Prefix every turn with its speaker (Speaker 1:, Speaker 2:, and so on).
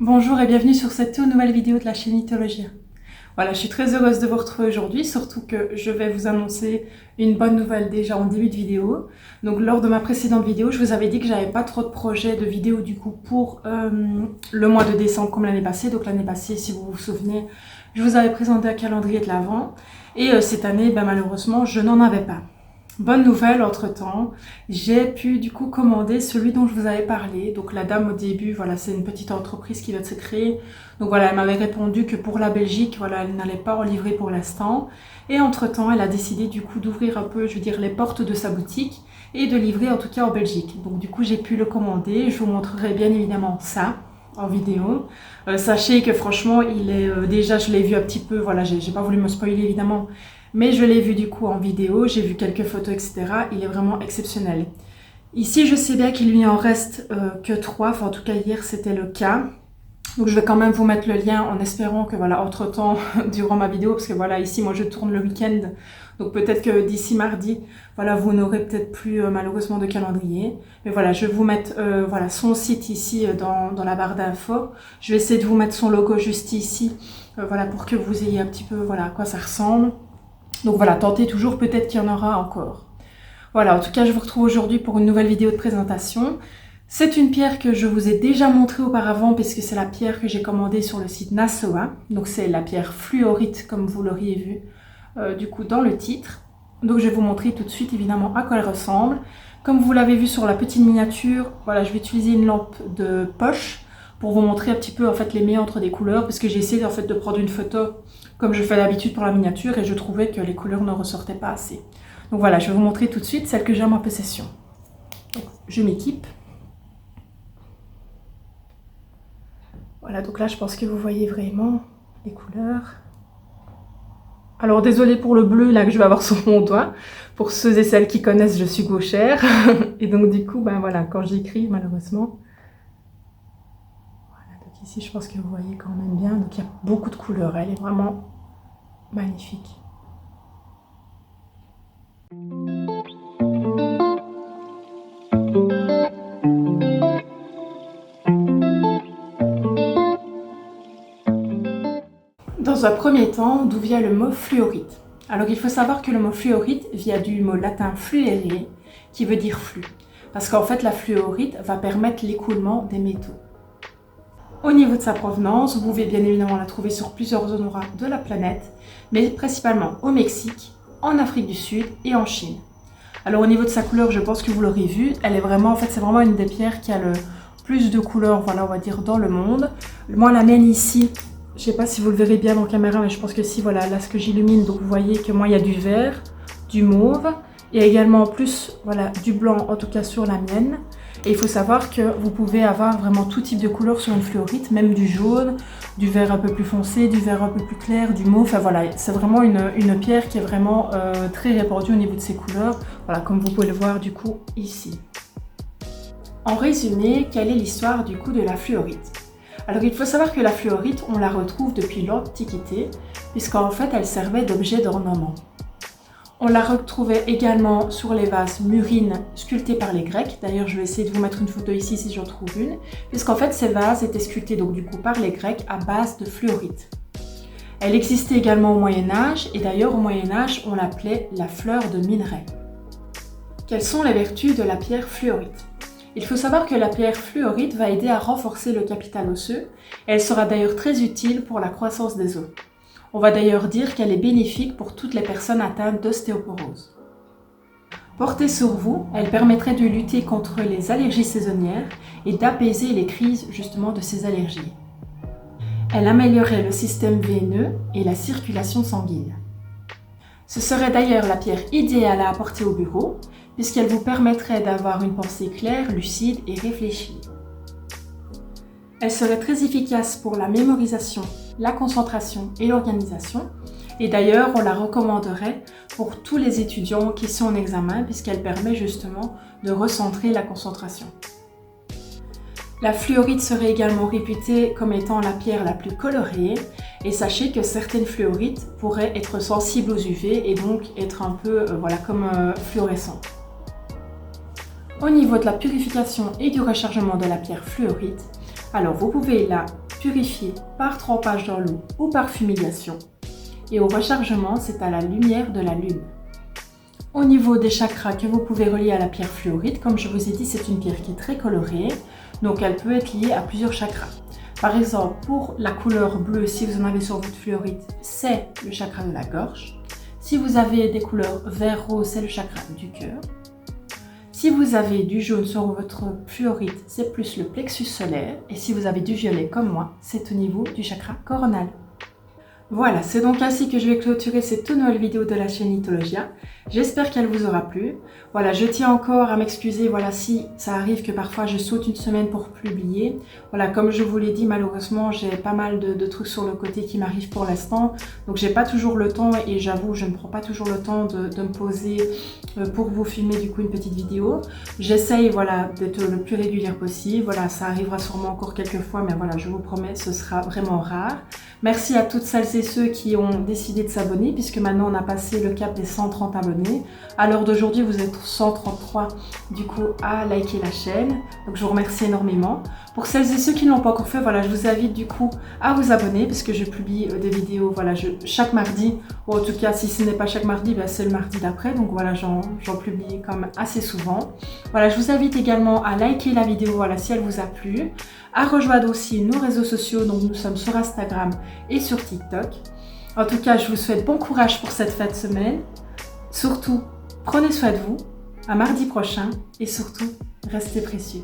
Speaker 1: Bonjour et bienvenue sur cette toute nouvelle vidéo de la chaîne Mythologia. Voilà, je suis très heureuse de vous retrouver aujourd'hui, surtout que je vais vous annoncer une bonne nouvelle déjà en début de vidéo. Donc lors de ma précédente vidéo, je vous avais dit que j'avais pas trop de projets de vidéos du coup pour le mois de décembre comme l'année passée. Donc l'année passée, si vous vous souvenez, je vous avais présenté un calendrier de l'Avent et cette année, malheureusement, je n'en avais pas. Bonne nouvelle, entre-temps, j'ai pu du coup commander celui dont je vous avais parlé. Donc la dame au début, voilà, c'est une petite entreprise qui va se créer. Donc voilà, elle m'avait répondu que pour la Belgique, voilà, elle n'allait pas en livrer pour l'instant. Et entre-temps, elle a décidé du coup d'ouvrir un peu, je veux dire, les portes de sa boutique et de livrer en tout cas en Belgique. Donc du coup, j'ai pu le commander. Je vous montrerai bien évidemment ça en vidéo. Sachez que franchement, il est déjà, je l'ai vu un petit peu, voilà, j'ai pas voulu me spoiler évidemment. Mais je l'ai vu du coup en vidéo, j'ai vu quelques photos, etc. Il est vraiment exceptionnel. Ici, je sais bien qu'il lui en reste que 3, enfin en tout cas hier c'était le cas. Donc je vais quand même vous mettre le lien en espérant que voilà, entre-temps, durant ma vidéo, parce que voilà, ici moi je tourne le week-end, donc peut-être que d'ici mardi, voilà, vous n'aurez peut-être plus malheureusement de calendrier. Mais voilà, je vais vous mettre voilà, son site ici dans la barre d'infos. Je vais essayer de vous mettre son logo juste ici, voilà, pour que vous ayez un petit peu voilà, à quoi ça ressemble. Donc voilà, tentez toujours, peut-être qu'il y en aura encore. Voilà, en tout cas, je vous retrouve aujourd'hui pour une nouvelle vidéo de présentation. C'est une pierre que je vous ai déjà montrée auparavant, puisque c'est la pierre que j'ai commandée sur le site Nasoa. Donc c'est la pierre fluorite, comme vous l'auriez vu, du coup, dans le titre. Donc je vais vous montrer tout de suite, évidemment, à quoi elle ressemble. Comme vous l'avez vu sur la petite miniature, voilà, je vais utiliser une lampe de poche pour vous montrer un petit peu en fait les méandres des couleurs, parce que j'ai essayé en fait de prendre une photo comme je fais d'habitude pour la miniature et je trouvais que les couleurs ne ressortaient pas assez. Donc voilà, je vais vous montrer tout de suite celle que j'ai en ma possession. Donc, je m'équipe. Voilà, donc là je pense que vous voyez vraiment les couleurs. Alors désolée pour le bleu là que je vais avoir sur mon doigt. Pour ceux et celles qui connaissent, je suis gauchère. Et donc du coup, voilà, quand j'écris malheureusement. Ici, je pense que vous voyez quand même bien. Donc, il y a beaucoup de couleurs. Elle est vraiment magnifique. Dans un premier temps, d'où vient le mot fluorite? Alors, il faut savoir que le mot fluorite vient du mot latin fluere, qui veut dire flux. Parce qu'en fait, la fluorite va permettre l'écoulement des métaux. Au niveau de sa provenance, vous pouvez bien évidemment la trouver sur plusieurs endroits de la planète, mais principalement au Mexique, en Afrique du Sud et en Chine. Alors au niveau de sa couleur, je pense que vous l'aurez vu, elle est vraiment, en fait c'est vraiment une des pierres qui a le plus de couleurs, voilà, on va dire dans le monde. Moi la mienne ici, je sais pas si vous le verrez bien en caméra, mais je pense que si, voilà, là ce que j'illumine, donc vous voyez que moi il y a du vert, du mauve, et également en plus, voilà, du blanc en tout cas sur la mienne. Et il faut savoir que vous pouvez avoir vraiment tout type de couleurs sur une fluorite, même du jaune, du vert un peu plus foncé, du vert un peu plus clair, du mauve. Enfin voilà, c'est vraiment une pierre qui est vraiment très répandue au niveau de ses couleurs. Voilà, comme vous pouvez le voir du coup ici. En résumé, quelle est l'histoire du coup de la fluorite? Alors il faut savoir que la fluorite, on la retrouve depuis l'Antiquité, puisqu'en fait elle servait d'objet d'ornement. On la retrouvait également sur les vases murines sculptés par les Grecs. D'ailleurs, je vais essayer de vous mettre une photo ici si j'en trouve une. Puisqu'en fait, ces vases étaient sculptés donc du coup par les Grecs à base de fluorite. Elle existait également au Moyen-Âge et d'ailleurs au Moyen-Âge, on l'appelait la fleur de minerai. Quelles sont les vertus de la pierre fluorite? Il faut savoir que la pierre fluorite va aider à renforcer le capital osseux. Elle sera d'ailleurs très utile pour la croissance des os. On va d'ailleurs dire qu'elle est bénéfique pour toutes les personnes atteintes d'ostéoporose. Portée sur vous, elle permettrait de lutter contre les allergies saisonnières et d'apaiser les crises justement de ces allergies. Elle améliorerait le système veineux et la circulation sanguine. Ce serait d'ailleurs la pierre idéale à apporter au bureau, puisqu'elle vous permettrait d'avoir une pensée claire, lucide et réfléchie. Elle serait très efficace pour la mémorisation, la concentration et l'organisation. Et d'ailleurs, on la recommanderait pour tous les étudiants qui sont en examen puisqu'elle permet justement de recentrer la concentration. La fluorite serait également réputée comme étant la pierre la plus colorée et sachez que certaines fluorites pourraient être sensibles aux UV et donc être un peu comme fluorescentes. Au niveau de la purification et du rechargement de la pierre fluorite, alors vous pouvez la purifié par trempage dans l'eau ou par fumigation. Et au rechargement, c'est à la lumière de la lune. Au niveau des chakras que vous pouvez relier à la pierre fluorite, comme je vous ai dit, c'est une pierre qui est très colorée, donc elle peut être liée à plusieurs chakras. Par exemple, pour la couleur bleue, si vous en avez sur votre fluorite, c'est le chakra de la gorge. Si vous avez des couleurs vert rose, c'est le chakra du cœur. Si vous avez du jaune sur votre fluorite, c'est plus le plexus solaire. Et si vous avez du violet comme moi, c'est au niveau du chakra coronal. Voilà, c'est donc ainsi que je vais clôturer cette toute nouvelle vidéo de la chaîne Nitologia. J'espère qu'elle vous aura plu. Voilà, je tiens encore à m'excuser, voilà, si ça arrive que parfois je saute une semaine pour publier. Voilà, comme je vous l'ai dit, malheureusement, j'ai pas mal de trucs sur le côté qui m'arrivent pour l'instant. Donc j'ai pas toujours le temps et j'avoue, je ne prends pas toujours le temps de me poser pour vous filmer du coup une petite vidéo. J'essaye, voilà, d'être le plus régulière possible. Voilà, ça arrivera sûrement encore quelques fois, mais voilà, je vous promets, ce sera vraiment rare. Merci à toutes celles et ceux qui ont décidé de s'abonner, puisque maintenant on a passé le cap des 130 abonnés. À l'heure d'aujourd'hui, vous êtes 133 du coup à liker la chaîne. Donc je vous remercie énormément. Pour celles et ceux qui ne l'ont pas encore fait, voilà, je vous invite du coup à vous abonner, parce que je publie des vidéos voilà, chaque mardi, ou en tout cas si ce n'est pas chaque mardi, ben, c'est le mardi d'après. Donc voilà, j'en publie quand même assez souvent. Voilà, je vous invite également à liker la vidéo voilà, si elle vous a plu, à rejoindre aussi nos réseaux sociaux. Donc nous sommes sur Instagram et sur TikTok. En tout cas, je vous souhaite bon courage pour cette fin de semaine. Surtout, prenez soin de vous. À mardi prochain et surtout, restez précieux.